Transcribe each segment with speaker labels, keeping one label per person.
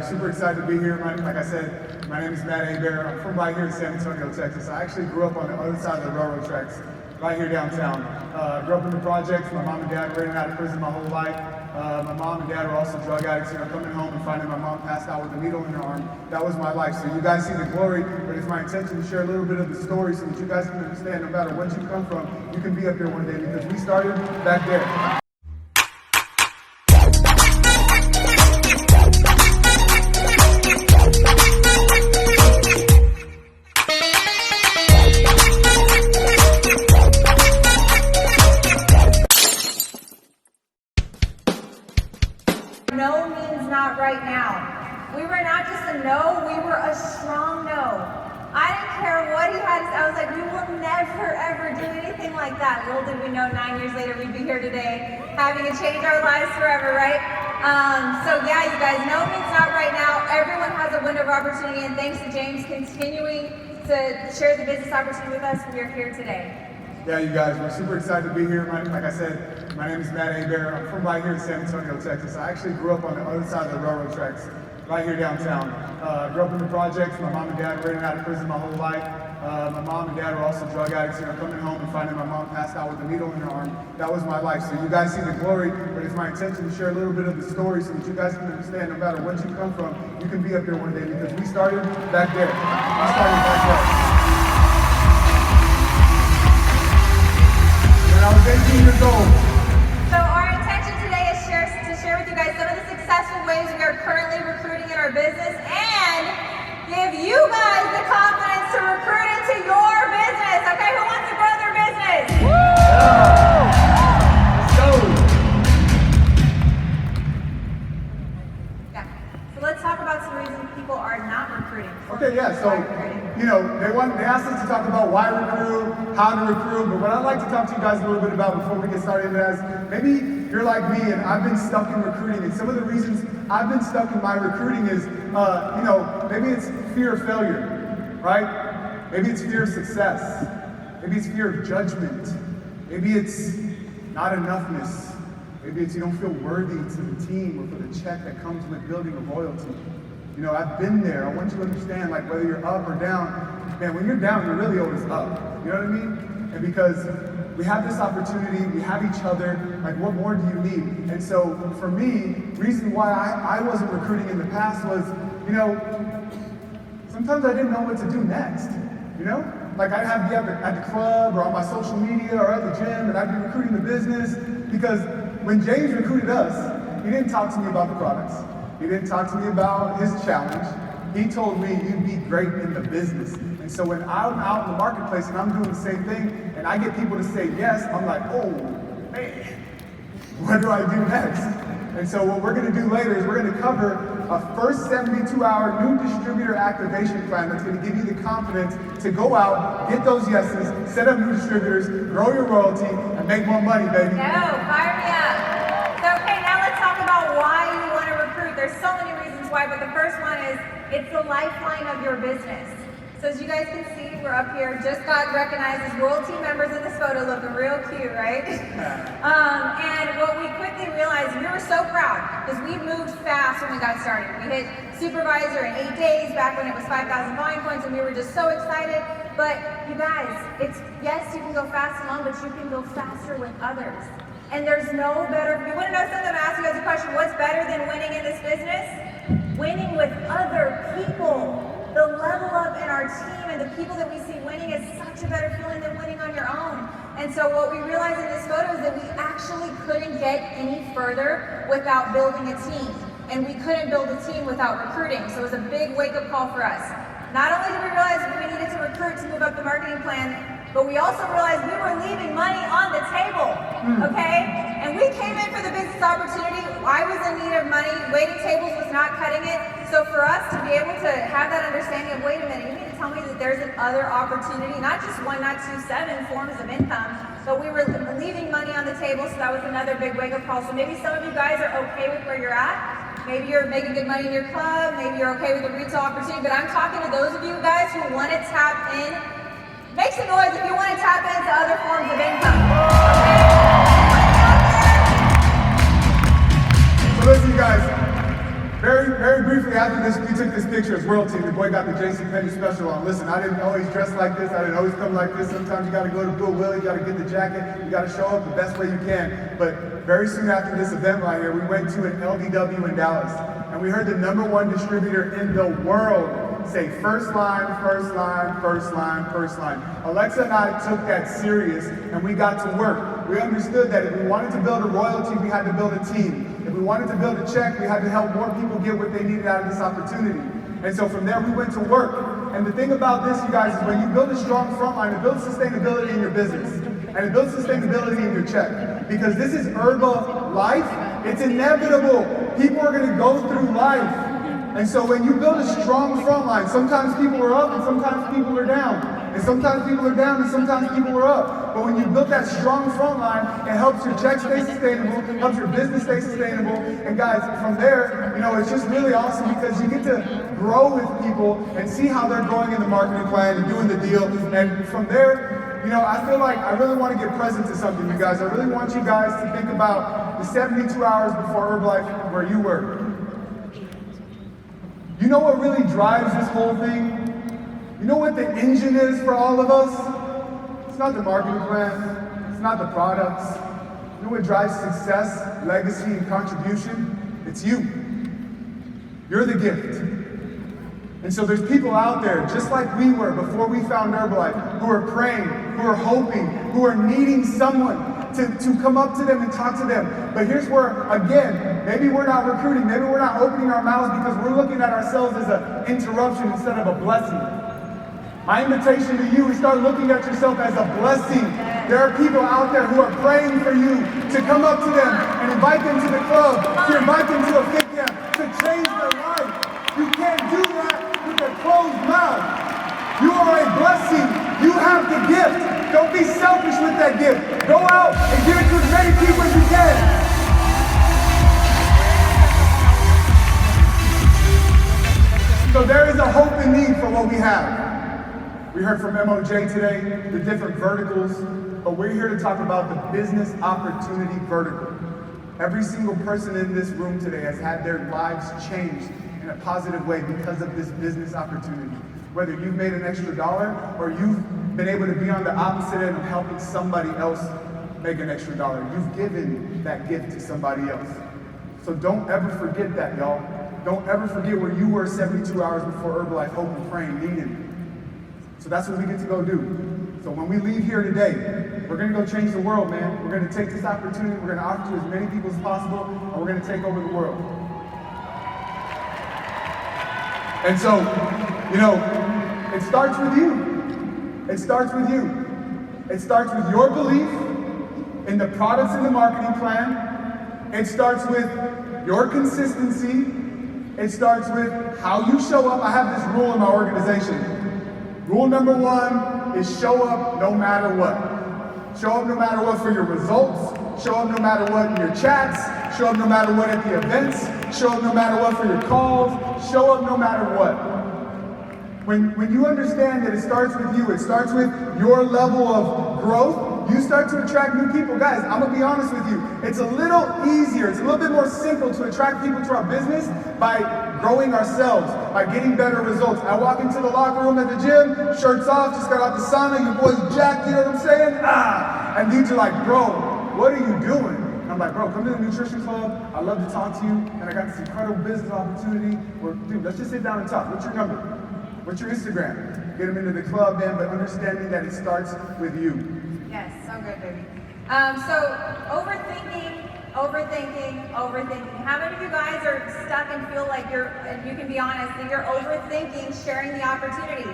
Speaker 1: super excited to be here. Like I said, my name is Matt Hebert. I'm from right here in San Antonio, Texas. I actually grew up on the other side of the railroad tracks, right here downtown. Grew up in the projects. My mom and dad were in and out of prison my whole life. My mom and dad were also drug addicts. Coming home and finding my mom passed out with a needle in her arm. That was my life. So you guys see the glory, but it's my intention to share a little bit of the story so that you guys can understand no matter where you come from, you can be up here one day because we started back there.
Speaker 2: No means not right now. We were not just a no, we were a strong no. I didn't care what he had to say. I was like, we will never ever do anything like that. Little did we know 9 years later we'd be here today, having to change our lives forever, right? So yeah, you guys, no means not right now. Everyone has a window of opportunity, and thanks to James continuing to share the business opportunity with us, we are here today.
Speaker 1: Yeah, you guys, we're super excited to be here. Like I said, my name is Matt Hebert. I'm from right here in San Antonio, Texas. I actually grew up on the other side of the railroad tracks, right here downtown. Grew up in the projects. My mom and dad were in and out of prison my whole life. My mom and dad were also drug addicts. Coming home and finding my mom passed out with a needle in her arm. That was my life. So you guys see the glory, but it's my intention to share a little bit of the story so that you guys can understand no matter where you come from, you can be up here one day because we started back there. We started back there. I was 18 years old.
Speaker 2: So our intention today is to share with you guys some of the successful ways we are currently recruiting in our business and give you guys the confidence to recruit into your business. Okay, who wants to grow their business?
Speaker 1: Woo! Let's go.
Speaker 2: Yeah. So let's talk about some reasons people are not recruiting.
Speaker 1: Okay, yeah, so, they asked us to talk about why recruit, how to recruit, but what I'd like to talk to you guys a little bit about before we get started is maybe you're like me and I've been stuck in recruiting, and some of the reasons I've been stuck in my recruiting is, maybe it's fear of failure, right? Maybe it's fear of success. Maybe it's fear of judgment. Maybe it's not enoughness. Maybe it's you don't feel worthy to the team or for the check that comes with building a loyalty. I've been there. I want you to understand, like, whether you're up or down, man, when you're down, you're really always up. You know what I mean? And because we have this opportunity, we have each other, like, what more do you need? And so, for me, reason why I wasn't recruiting in the past was, sometimes I didn't know what to do next, Like, I'd have to be at the club or on my social media or at the gym, and I'd be recruiting the business, because when James recruited us, he didn't talk to me about the products. He didn't talk to me about his challenge. He told me you'd be great in the business. And so when I'm out in the marketplace and I'm doing the same thing and I get people to say yes, I'm like, oh man, what do I do next? And so what we're gonna do later is we're gonna cover a first 72-hour new distributor activation plan that's gonna give you the confidence to go out, get those yeses, set up new distributors, grow your royalty, and make more money, baby.
Speaker 2: No, fire me up. So, okay, now let's talk about why you want to recruit. There's so many reasons why, but the first one is it's the lifeline of your business. So as you guys can see, we're up here, just got recognized as World Team members in this photo, looking real cute, right? And what we quickly realized, we were so proud, because we moved fast when we got started. We hit supervisor in 8 days, back when it was 5,000 volume points, and we were just so excited. But you guys, yes, you can go fast alone, but you can go faster with others. And there's no better, you want to know something? I'm going to ask you guys a question. What's better than winning in this business? Winning with other people. The level up in our team and the people that we see winning is such a better feeling than winning on your own. And so what we realized in this photo is that we actually couldn't get any further without building a team. And we couldn't build a team without recruiting. So it was a big wake-up call for us. Not only did we realize that we needed to recruit to move up the marketing plan, but we also realized we were leaving money on the table, okay? And we came in for the business opportunity. I was in need of money. Waiting tables was not cutting it. So for us to be able to have that understanding of, wait a minute, you mean to tell me that there's another opportunity, not just one, not two, 7 forms of income, but we were leaving money on the table, so that was another big wake-up call. So maybe some of you guys are okay with where you're at. Maybe you're making good money in your club. Maybe you're okay with the retail opportunity. But I'm talking to those of you guys who want to tap in. Make some noise if you want to tap into other forms of income. Okay?
Speaker 1: So listen, you guys, Very briefly after this, we took this picture as World Team. The boy got the JCPenney special on. Listen, I didn't always dress like this. I didn't always come like this. Sometimes you got to go to Goodwill. You got to get the jacket. You got to show up the best way you can. But very soon after this event right here, we went to an LDW in Dallas. And we heard the #1 distributor in the world say first line, first line, first line, first line. Alexa and I took that serious and we got to work. We understood that if we wanted to build a royalty, we had to build a team. If we wanted to build a check, we had to help more people get what they needed out of this opportunity. And so from there, we went to work. And the thing about this, you guys, is when you build a strong front line, it builds sustainability in your business. And it builds sustainability in your check. Because this is Herbalife, it's inevitable. People are gonna go through life. And so when you build a strong front line, sometimes people are up and sometimes people are down. And sometimes people are down and sometimes people are up. But when you build that strong front line, it helps your check stay sustainable, helps your business stay sustainable. And guys, from there, it's just really awesome because you get to grow with people and see how they're growing in the marketing plan and doing the deal. And from there, I feel like I really want to get present to something, you guys. I really want you guys to think about the 72 hours before Herbalife where you were. You know what really drives this whole thing? You know what the engine is for all of us? It's not the marketing plan. It's not the products. You know what drives success, legacy, and contribution? It's you. You're the gift. And so there's people out there, just like we were before we found Herbalife, who are praying, who are hoping, who are needing someone to come up to them and talk to them. But here's where, again, maybe we're not recruiting, maybe we're not opening our mouths because we're looking at ourselves as an interruption instead of a blessing. My invitation to you is start looking at yourself as a blessing. There are people out there who are praying for you to come up to them and invite them to the club, to invite them to a fit camp, to change their life. You can't do that with a closed mouth. You are a blessing. You have the gift. Don't be selfish with that gift. Go out and give it to as many people as you can. So there is a hope and need for what we have. We heard from MOJ today, the different verticals, but we're here to talk about the business opportunity vertical. Every single person in this room today has had their lives changed in a positive way because of this business opportunity. Whether you've made an extra dollar or you've been able to be on the opposite end of helping somebody else make an extra dollar. You've given that gift to somebody else. So don't ever forget that, y'all. Don't ever forget where you were 72 hours before Herbalife, hoping, praying, needing. So that's what we get to go do. So when we leave here today, we're gonna go change the world, man. We're gonna take this opportunity, we're gonna offer to as many people as possible, and we're gonna take over the world. And so, it starts with you. It starts with you. It starts with your belief in the products in the marketing plan. It starts with your consistency. It starts with how you show up. I have this rule in my organization. Rule number 1 is show up no matter what. Show up no matter what for your results. Show up no matter what in your chats. Show up no matter what at the events. Show up no matter what for your calls. Show up no matter what. When you understand that it starts with you, it starts with your level of growth, you start to attract new people. Guys, I'm gonna be honest with you. It's a little easier, it's a little bit more simple to attract people to our business by growing ourselves, by getting better results. I walk into the locker room at the gym, shirts off, just got out the sauna, your boy's jacked, you know what I'm saying? And dudes are like, bro, what are you doing? And I'm like, bro, come to the nutrition club. I love to talk to you, and I got this incredible business opportunity. Dude, let's just sit down and talk. What's your number? What's your Instagram? Get them into the club, man, but understanding that it starts with you.
Speaker 2: Yes, so good, baby. So overthinking. How many of you guys are stuck and feel like and you can be honest, that you're overthinking sharing the opportunity?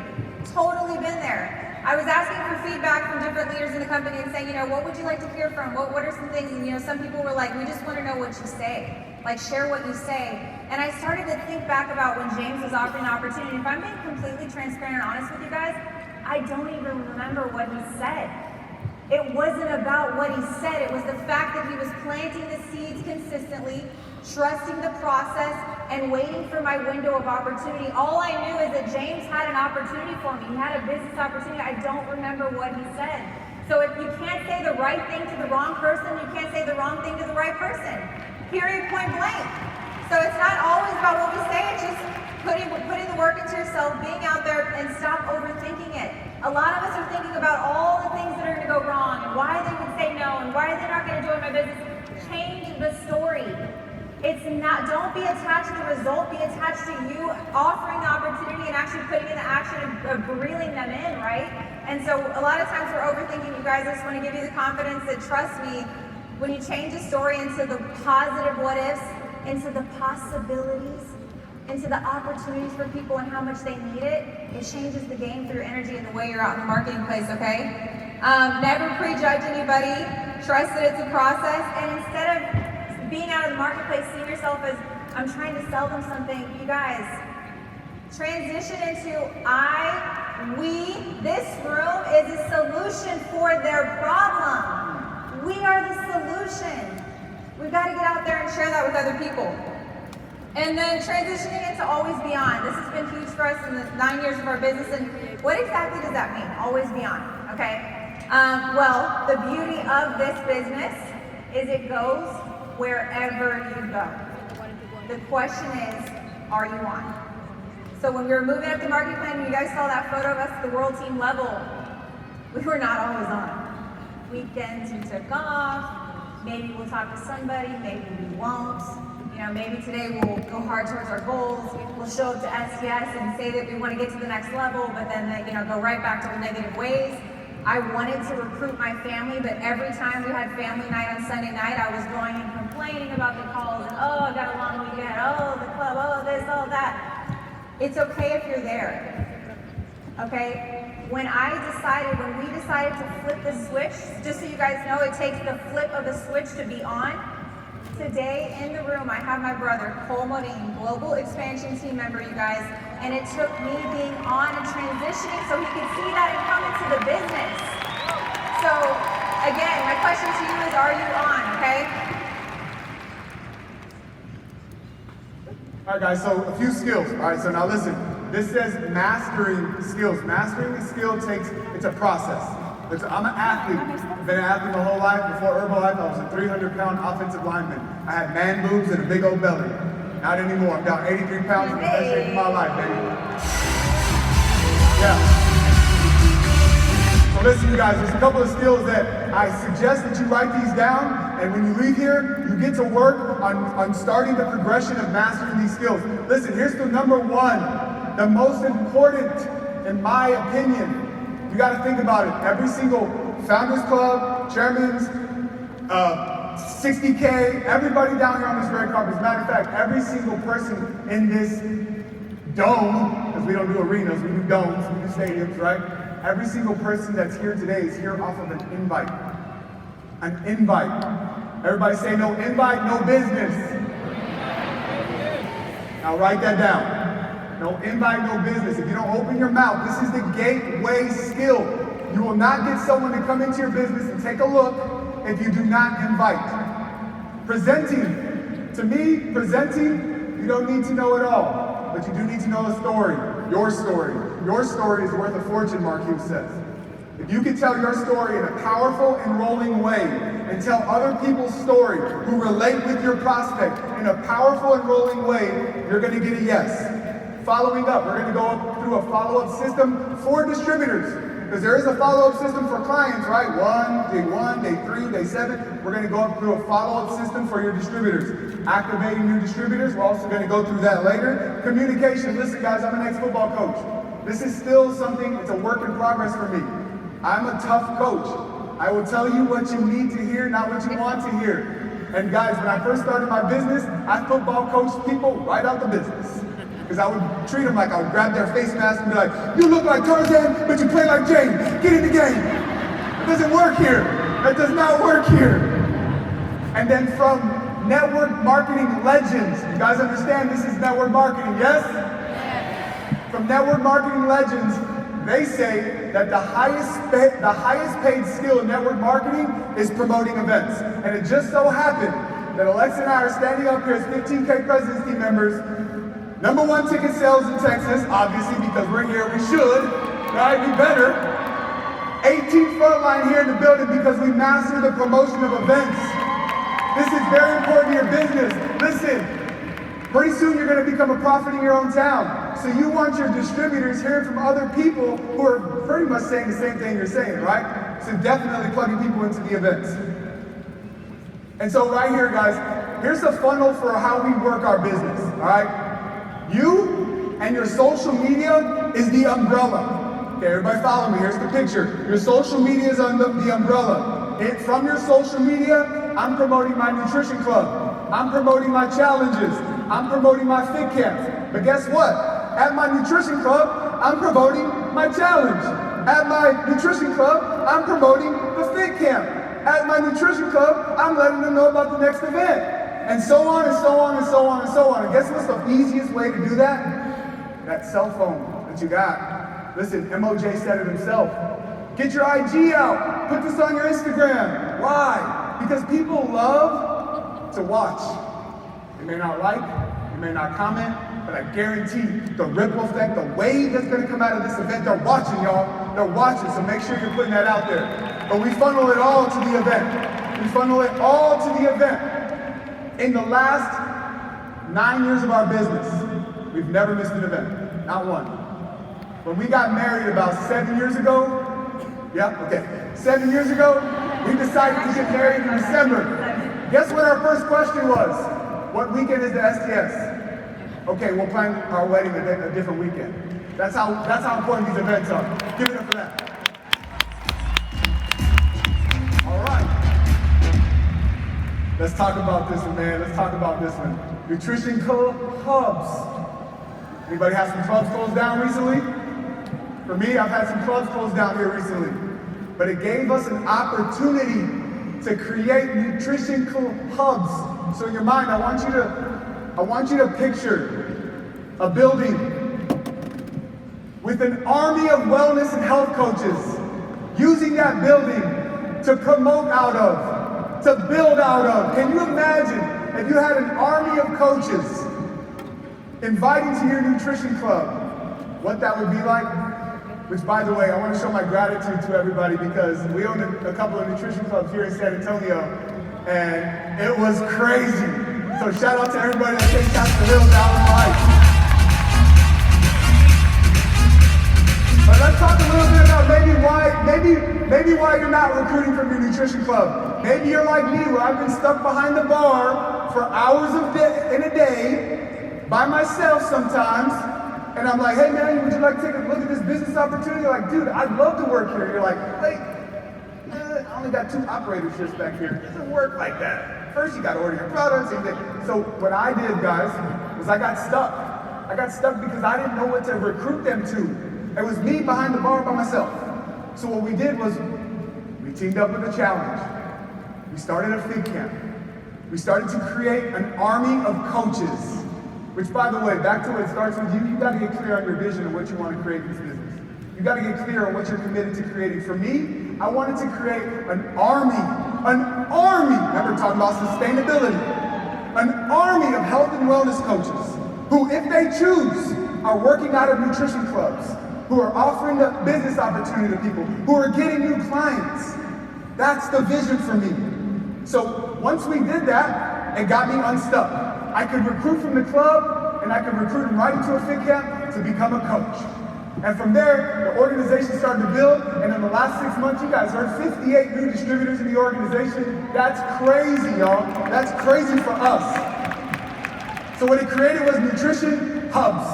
Speaker 2: Totally been there. I was asking for feedback from different leaders in the company and saying, what would you like to hear from? What are some things? And some people were like, we just want to know what you say. Like, share what you say. And I started to think back about when James was offering the opportunity. If I'm being completely transparent and honest with you guys, I don't even remember what he said. It wasn't about what he said. It was the fact that he was planting the seeds consistently, trusting the process, and waiting for my window of opportunity. All I knew is that James had an opportunity for me. He had a business opportunity. I don't remember what he said. So if you can't say the right thing to the wrong person, you can't say the wrong thing to the right person. Period, point blank. So it's not always about what we say, it's just putting the work into yourself, being out there, and stop overthinking it. A lot of us are thinking about all the things that are going to go wrong, and why they would say no, and why they're not going to join my business. Change the story. It's not, don't be attached to the result, be attached to you offering the opportunity and actually putting in the action of reeling them in, right? And so a lot of times we're overthinking. You guys, I just want to give you the confidence that, trust me, when you change the story into the positive what ifs, into the possibilities, into the opportunities for people and how much they need it, it changes the game through your energy and the way you're out in the marketing place, okay? Never prejudge anybody, trust that it's a process, and instead of being out of the marketplace, seeing yourself as, I'm trying to sell them something, you guys, transition into this room is a solution for their problem. We are the solution. We've got to get out there and share that with other people. And then transitioning into always beyond. This has been huge for us in the 9 years of our business. And what exactly does that mean? Always beyond, okay? Well, the beauty of this business is it goes wherever you go. The question is, are you on? So when we were moving up the market plan, you guys saw that photo of us at the world team level. We were not always on. Weekends we took off. Maybe we'll talk to somebody, maybe we won't. You know, maybe today we'll go hard towards our goals. We'll show up to STS and say that we want to get to the next level, but then go right back to the negative ways. I wanted to recruit my family, but every time we had family night on Sunday night, I was going and complaining about the calls and, oh, I got a long weekend, oh, the club, oh, this, oh, that. It's okay if you're there, okay? When we decided to flip the switch, just so you guys know, it takes the flip of the switch to be on. Today in the room, I have my brother, Cole Modine, Global Expansion Team member, you guys, and it took me being on and transitioning so he could see that and come into the business. So, again, my question to you is, are you on, okay?
Speaker 1: All right, guys, so a few skills. All right, so now listen. This says mastering skills. Mastering a skill it's a process. I'm an athlete. I've been an athlete my whole life. Before Herbalife, I was a 300-pound offensive lineman. I had man boobs and a big old belly. Not anymore. I'm down 83 pounds in the best shape of my life, baby. Yeah. So listen, you guys, there's a couple of skills that I suggest that you write these down, and when you leave here, you get to work on starting the progression of mastering these skills. Listen, here's the number one, the most important, in my opinion. You got to think about it. Every single Founders Club, Chairman's, 60K, everybody down here on this red carpet. As a matter of fact, every single person in this dome, because we don't do arenas, we do domes, we do stadiums, right? Every single person that's here today is here off of an invite. An invite. Everybody say no invite, no business. Now write that down. No invite, no business. If you don't open your mouth, this is the gateway skill. You will not get someone to come into your business and take a look if you do not invite. Presenting. To me, presenting, you don't need to know it all, but you do need to know the story. Your story. Your story is worth a fortune, Mark Hughes says. If you can tell your story in a powerful, enrolling way and tell other people's story who relate with your prospect in a powerful, enrolling way, you're going to get a yes. Following up, we're going to go through a follow-up system for distributors. Because there is a follow-up system for clients, right? Day 3, day 7. We're going to go up through a follow-up system for your distributors. Activating new distributors, we're also going to go through that later. Communication, listen guys, I'm an ex-football coach. This is still something, it's a work in progress for me. I'm a tough coach. I will tell you what you need to hear, not what you want to hear. And guys, when I first started my business, I football coached people right out the business. Because I would treat them like I would grab their face mask and be like, you look like Tarzan, but you play like Jane. Get in the game. It doesn't work here. That does not work here. And then from network marketing legends, you guys understand this is network marketing, yes? From network marketing legends, they say that the highest paid skill in network marketing is promoting events. And it just so happened that Alexa and I are standing up here as 15K President's Team members. Number 1 ticket sales in Texas, obviously because we're here, we should, right? We better. 18th frontline here in the building because we mastered the promotion of events. This is very important to your business. Listen, Pretty soon you're going to become a prophet in your own town. So you want your distributors hearing from other people who are pretty much saying the same thing you're saying, right? So definitely plugging people into the events. And so right here, guys, here's the funnel for how we work our business, all right? You and your social media is the umbrella. Okay, everybody follow me. Here's the picture. Your social media is on the umbrella. From your social media, I'm promoting my nutrition club. I'm promoting my challenges. I'm promoting my fit camps. But guess what? At my nutrition club, I'm promoting my challenge. At my nutrition club, I'm promoting the fit camp. At my nutrition club, I'm letting them know about the next event. And so on and so on and so on and so on. And guess what's the easiest way to do that? That cell phone that you got. Listen, MOJ said it himself. Get your IG out. Put this on your Instagram. Why? Because people love to watch. They may not like, they may not comment, but I guarantee the ripple effect, the wave that's going to come out of this event, they're watching, y'all. They're watching, so make sure you're putting that out there. But we funnel it all to the event. We funnel it all to the event. In the last 9 years of our business, we've never missed an event. Not one. When we got married about 7 years ago, 7 years ago, we decided to get married in December. Guess what our first question was? What weekend is the STS? Okay, we'll plan our wedding a different weekend. That's how important these events are. Give it up for that. All right. Let's talk about this one, man. Let's talk about this one. Nutrition hubs. Anybody have some clubs closed down recently? For me, I've had some clubs closed down here recently. But it gave us an opportunity to create nutrition hubs. So in your mind, I want you to picture a building with an army of wellness and health coaches using that building to promote out of, to build out of. Can you imagine if you had an army of coaches inviting to your nutrition club, what that would be like? Which, by the way, I want to show my gratitude to everybody because we own a couple of nutrition clubs here in San Antonio, and it was crazy. So shout out to everybody that takes out the hills out in life. But let's talk a little bit about maybe why you're not recruiting from your nutrition club. Maybe you're like me, where I've been stuck behind the bar for hours in a day, by myself sometimes, and I'm like, hey man, would you like to take a look at this business opportunity? You're like, dude, I'd love to work here. You're like, wait, I only got 2 operator shifts back here. It doesn't work like that. First, you got to order your products. So what I did, guys, was I got stuck. I got stuck because I didn't know what to recruit them to. It was me behind the bar by myself. So what we did was we teamed up with a challenge. We started a fit camp. We started to create an army of coaches. Which, by the way, back to what it starts with you got to get clear on your vision of what you want to create in this business. You got to get clear on what you're committed to creating. For me, I wanted to create an army, remember talking about sustainability, an army of health and wellness coaches who, if they choose, are working out of nutrition clubs, who are offering the business opportunity to people, who are getting new clients. That's the vision for me. So once we did that, it got me unstuck. I could recruit from the club, and I could recruit them right into a fit camp to become a coach. And from there, the organization started to build, and in the last 6 months, you guys heard 58 new distributors in the organization. That's crazy, y'all. That's crazy for us. So what it created was nutrition hubs.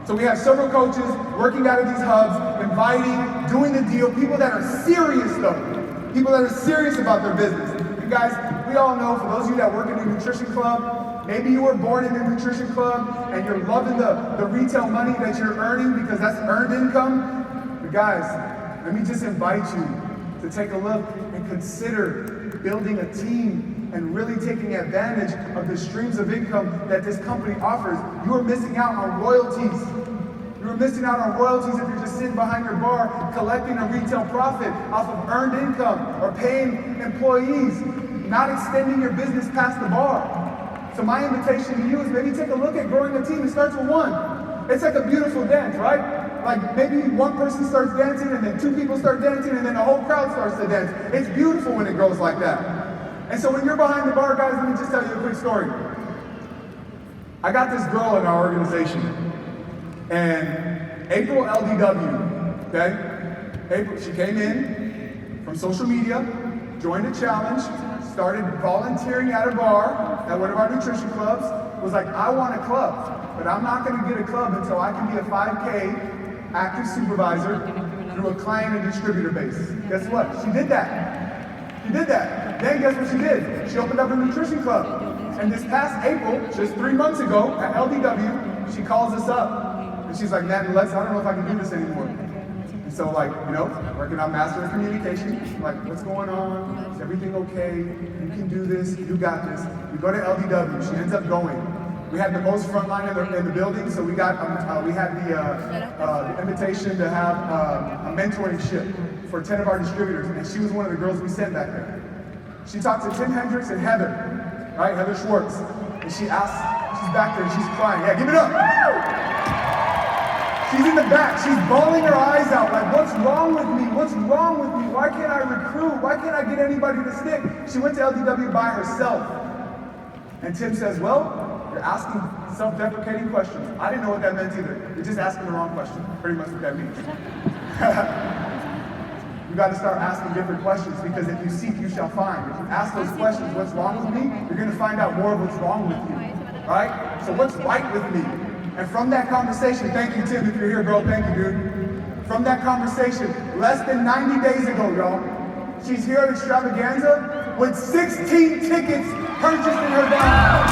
Speaker 1: So we have several coaches working out of these hubs, inviting, doing the deal, people that are serious though, people that are serious about their business. You guys, we all know, for those of you that work in a nutrition club, maybe you were born in a nutrition club and you're loving the retail money that you're earning because that's earned income. But guys, let me just invite you to take a look and consider building a team and really taking advantage of the streams of income that this company offers. You are missing out on royalties. You are missing out on royalties if you're just sitting behind your bar collecting a retail profit off of earned income or paying employees, not extending your business past the bar. So my invitation to you is maybe take a look at growing a team. It starts with one. It's like a beautiful dance, right? Like maybe one person starts dancing and then 2 people start dancing and then the whole crowd starts to dance. It's beautiful when it grows like that. And so when you're behind the bar, guys, let me just tell you a quick story. I got this girl in our organization, and April LDW, okay? April, she came in from social media, joined a challenge, started volunteering at a bar at one of our nutrition clubs, was like, I want a club, but I'm not gonna get a club until I can be a 5K active supervisor through a client and distributor base. Guess what? She did that. She did that. Then guess what she did? She opened up a nutrition club. And this past April, just 3 months ago at LDW, she calls us up. And she's like, man, I don't know if I can do this anymore. And so like, working on master of communication, like, what's going on? Is everything okay? You can do this, you got this. We go to LDW, she ends up going. We had the most front line in the building, so we had the invitation to have a mentorship for 10 of our distributors, and she was one of the girls we sent back there. She talked to Tim Hendricks and Heather, right? Heather Schwartz. And she asked, she's back there, she's crying. Yeah, give it up. She's in the back, she's bawling her eyes out, like, what's wrong with me? What's wrong with me? Why can't I recruit? Why can't I get anybody to stick? She went to LDW by herself. And Tim says, well, you're asking self-deprecating questions. I didn't know what that meant either. You're just asking the wrong question. Pretty much what that means. You got to start asking different questions, because if you seek, you shall find. If you ask those questions, what's wrong with me? You're going to find out more of what's wrong with you. Right? So what's right with me? And from that conversation, thank you, Tim, if you're here, bro, thank you, dude. From that conversation, less than 90 days ago, y'all, she's here at Extravaganza with 16 tickets purchased in her down.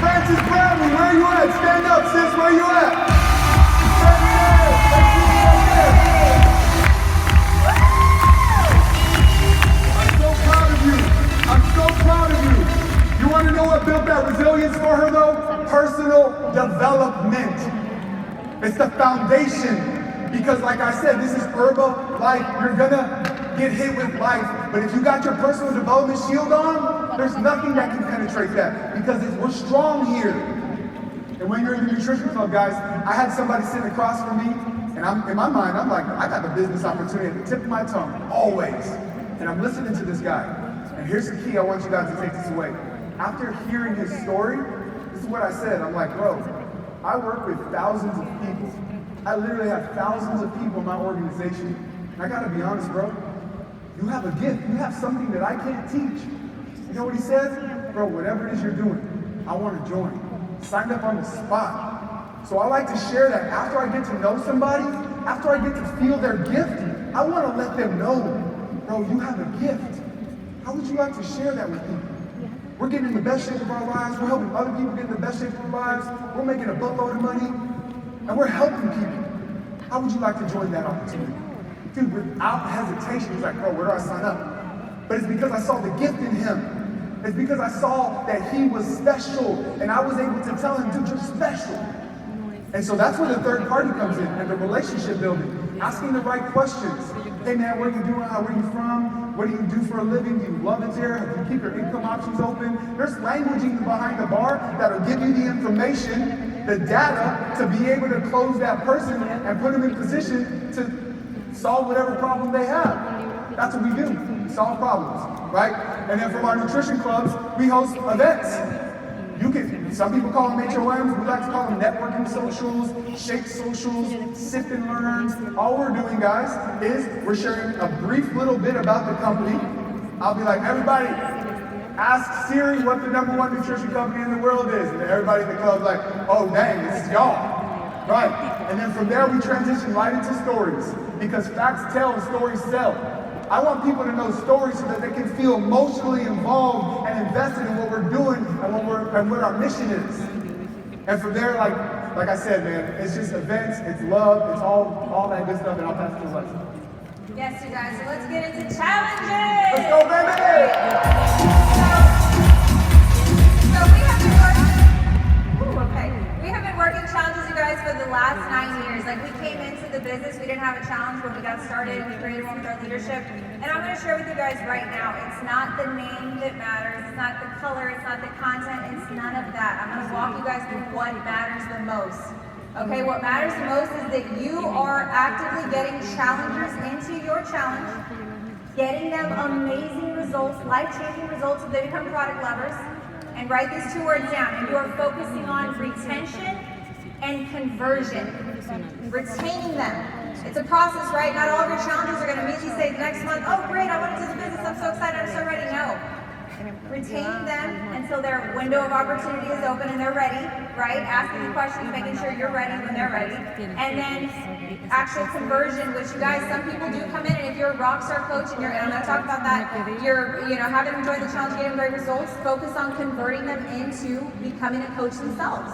Speaker 1: Francis Bradley, where you at? Stand up, sis, where you at? I'm so proud of you. I'm so proud of you. You want to know what built that resilience for her though? Personal development. It's the foundation. Because like I said, this is Herbalife. You're gonna get hit with life. But if you got your personal development shield on, there's nothing that can penetrate that, because we're strong here. And when you're in the nutrition club, guys, I had somebody sitting across from me, and in my mind, I'm like, I got the business opportunity at the tip of my tongue, always. And I'm listening to this guy. And here's the key, I want you guys to take this away. After hearing his story, this is what I said. I'm like, bro, I work with thousands of people. I literally have thousands of people in my organization. And I gotta be honest, bro, you have a gift. You have something that I can't teach. You know what he says? Bro, whatever it is you're doing, I want to join. Signed up on the spot. So I like to share that after I get to know somebody, after I get to feel their gift, I want to let them know, bro, you have a gift. How would you like to share that with people? We're getting in the best shape of our lives. We're helping other people get in the best shape of their lives. We're making a buttload of money, and we're helping people. How would you like to join that opportunity? Dude, without hesitation, he's like, bro, where do I sign up? But it's because I saw the gift in him. It's because I saw that he was special, and I was able to tell him, dude, you're special. And so that's where the third party comes in, and the relationship building. Asking the right questions. Hey man, what are you doing? Where are you from? What do you do for a living? Do you love it there? Do you keep your income options open? There's languaging behind the bar that'll give you the information, the data, to be able to close that person and put them in position to solve whatever problem they have. That's what we do. We solve problems, right? And then from our nutrition clubs, we host events. Some people call them HOMs, we like to call them networking socials, shake socials, sip and learns. All we're doing, guys, is we're sharing a brief little bit about the company. I'll be like, everybody, ask Siri what the #1 nutrition company in the world is. And everybody in the club's like, oh dang, this is y'all. Right. And then from there we transition right into stories, because facts tell and stories sell. I want people to know stories so that they can feel emotionally involved and invested in what we're doing and what our mission is. And from there, like I said, man, it's just events, it's love, it's all that good stuff, and I'll pass it to Alexa.
Speaker 2: Yes, you guys, so let's get into challenges!
Speaker 1: Let's go, baby!
Speaker 2: So we have been working challenges, you guys, for the last 9 years. Like, we came into the business, we didn't have a challenge when we got started, we created one with our leadership. And I'm gonna share with you guys right now, it's not the name that matters, it's not the color, it's not the content, it's none of that. I'm gonna walk you guys through what matters the most. Okay, what matters the most is that you are actively getting challengers into your challenge, getting them amazing results results, life-changing results if they become product lovers. And write these 2 words down. And you are focusing on retention and conversion. Retaining them. It's a process, right? Not all of your challenges are going to immediately say next month, oh great, I want to do the business, I'm so excited, I'm so ready. No. Retaining them until their window of opportunity is open and they're ready, right? Asking the questions, making sure you're ready when they're ready. And then actual conversion, which you guys, some people do come in, and if you're a rock star coach and I'm going to talk about that, you're, having them join the challenge, getting great results, focus on converting them into becoming a coach themselves.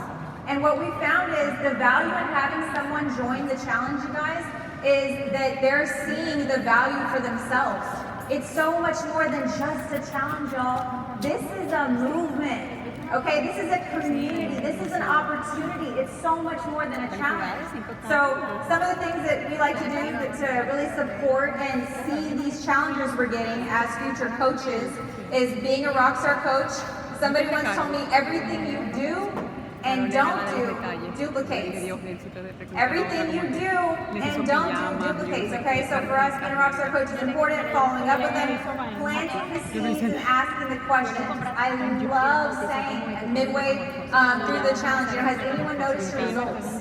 Speaker 2: And what we found is the value in having someone join the challenge, you guys, is that they're seeing the value for themselves. It's so much more than just a challenge, y'all. This is a movement, okay? This is a community. This is an opportunity. It's so much more than a challenge. So some of the things that we like to do to really support and see these challenges we're getting as future coaches is being a rock star coach. Somebody once told me, everything you do and don't do duplicates. Everything you do and don't do duplicates, okay? So for us, being a rockstar coach is important, following up with them, planting the seeds and asking the questions. I love saying midway through the challenge, has anyone noticed your results?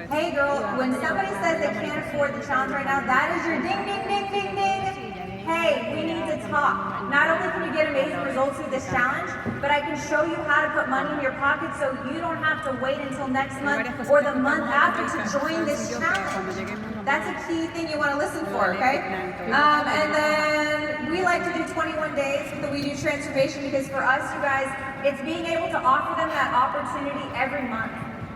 Speaker 2: Hey girl, when somebody says they can't afford the challenge right now, that is your ding, ding, ding, ding, ding. Hey, we need to talk. Not only can you get amazing results through this challenge, but I can show you how to put money in your pocket so you don't have to wait until next month or the month after to join this challenge. That's a key thing you want to listen for, okay? And then we like to do 21 days with the We Do Transformation because for us, you guys, it's being able to offer them that opportunity every month.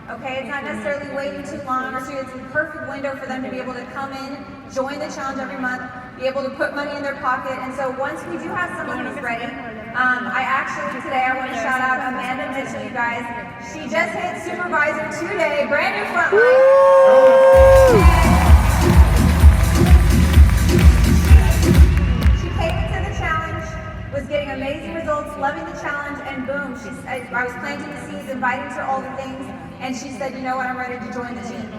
Speaker 2: Okay, it's not necessarily waiting too long or so. It's a perfect window for them to be able to come in, join the challenge every month, be able to put money in their pocket. And so once we do have someone who's ready, today I want to shout out Amanda Mitchell, you guys. She just hit supervisor today, brand new frontline. She came into the challenge, was getting amazing results, loving the challenge, and boom, I was planting the seeds, inviting her all the things. And she said, you know what, I'm ready to join the team.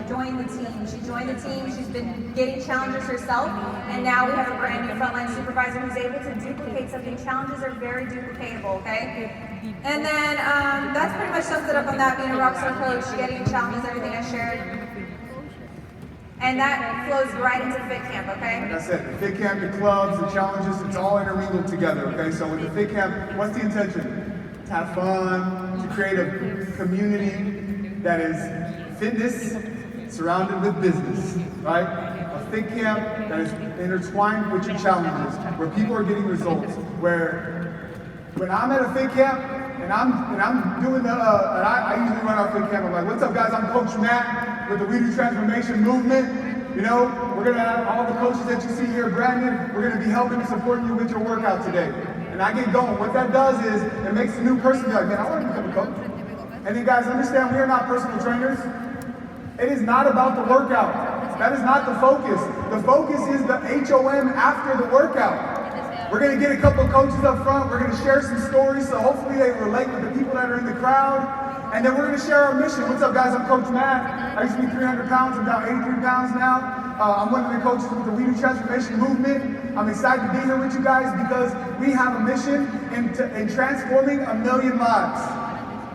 Speaker 2: She joined the team. She's been getting challenges herself. And now we have a brand new frontline supervisor who's able to duplicate something. Challenges are very duplicatable, okay? And then that's pretty much sums it up on that, being a rockstar coach, getting challenges, everything I shared. And that flows right into Fit Camp, okay?
Speaker 1: Like I said, the Fit Camp, the clubs, the challenges, it's all intermingled together, okay? So with the Fit Camp, what's the intention? To have fun, to create a community that is fitness surrounded with business, right? A Fit Camp that is intertwined with your challenges, where people are getting results, where when I'm at a Fit Camp and I'm doing I usually run our Fit Camp, I'm like, what's up guys, I'm Coach Matt with the We Do Transformation movement. We're gonna have all the coaches that you see here, Brandon, we're gonna be helping and supporting you with your workout today. And I get going. What that does is, it makes a new person be like, man, I wanna become a coach. And then guys, understand we are not personal trainers. It is not about the workout. That is not the focus. The focus is the HOM after the workout. We're gonna get a couple of coaches up front. We're gonna share some stories so hopefully they relate with the people that are in the crowd. And then we're gonna share our mission. What's up guys, I'm Coach Matt. I used to be 300 pounds, I'm down 83 pounds now. I'm one of the coaches with the We Do Transformation movement. I'm excited to be here with you guys because we have a mission in transforming 1 million lives.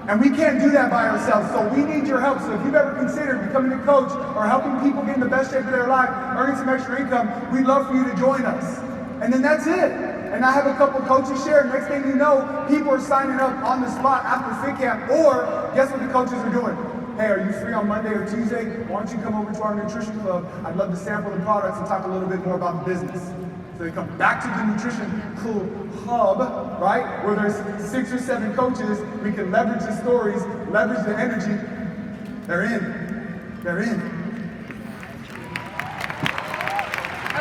Speaker 1: And we can't do that by ourselves, so we need your help. So if you've ever considered becoming a coach or helping people get in the best shape of their life, earning some extra income, we'd love for you to join us. And then that's it. And I have a couple coaches share. Next thing you know, people are signing up on the spot after Fit Camp. Or guess what the coaches are doing? Hey, are you free on Monday or Tuesday? Why don't you come over to our nutrition club? I'd love to sample the products and talk a little bit more about the business. So they come back to the nutrition hub, right? Where there's 6 or 7 coaches. We can leverage the stories, leverage the energy. They're in.